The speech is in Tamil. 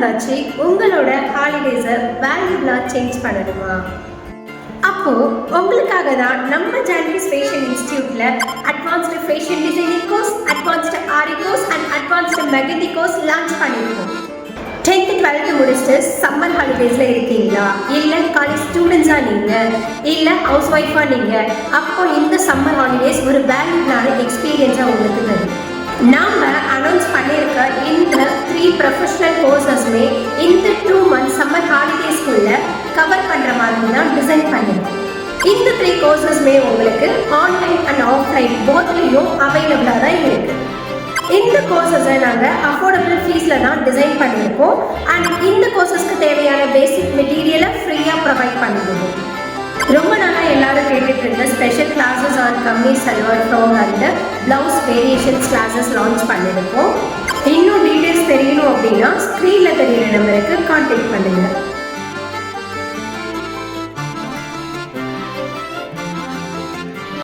வந்தாச்சு. உங்களோட ஹாலிடேஸை வேல்யூபிளாக சேஞ்ச் பண்ணணுமா? அப்போது உங்களுக்காக தான் நம்ம ஜான்விஸ் ஃபேஷன் இன்ஸ்டியூட்டில் advanced fashion designing course, advanced aari course and advanced mehndi course launch பண்ணியிருக்கோம். 10th 12th முடிச்சுட்டு சம்மர் ஹாலிடேஸில் இருக்கீங்களா, இல்லை காலேஜ் ஸ்டூடெண்ட்ஸாக நீங்கள், இல்லை ஹவுஸ் ஒய்ஃபாக நீங்கள், அப்போ இந்த சம்மர் ஹாலிடேஸ் ஒரு வேல்யூபிளான எக்ஸ்பீரியன்ஸாக உங்களுக்கு தரும். நாம் அனௌன்ஸ் பண்ணியிருக்க இந்த 3 ப்ரொஃபஷனல் கோர்சஸுமே இந்த 2 months சம்மர் ஹாலிடேஸ்க்குள்ளே கவர் பண்ணுற மாதிரி தான் டிசைன் பண்ணியிருக்கோம். இந்த 3 கோர்சஸுமே உங்களுக்கு ஆன்லைன் அண்ட் ஆஃப்லைன் போத்லேயும் அவைலபிளாக தான் இருக்குது. இந்த கோர்சஸை நாங்கள் அஃபோர்டபுள் ஃபீஸில் தான் டிசைன் பண்ணியிருக்கோம். அண்ட் இந்த கோர்சஸ்க்கு தேவையான பேசிக் மெட்டீரியலை ஃப்ரீயாக ப்ரொவைட் பண்ணிடுவோம். ரொம்ப நாளாக எல்லாரும் கேட்டுட்டு இருந்த ஸ்பெஷல் கிளாஸஸ் ஆன் கம்மி salwar frock and blouse variations classes launch பண்ணியிருக்கோம். இன்னும் டீட்டெயில்ஸ் தெரியணும் அப்படின்னா ஸ்க்ரீனில் தெரியிற நம்பருக்கு கான்டாக்ட் பண்ணுங்கள்.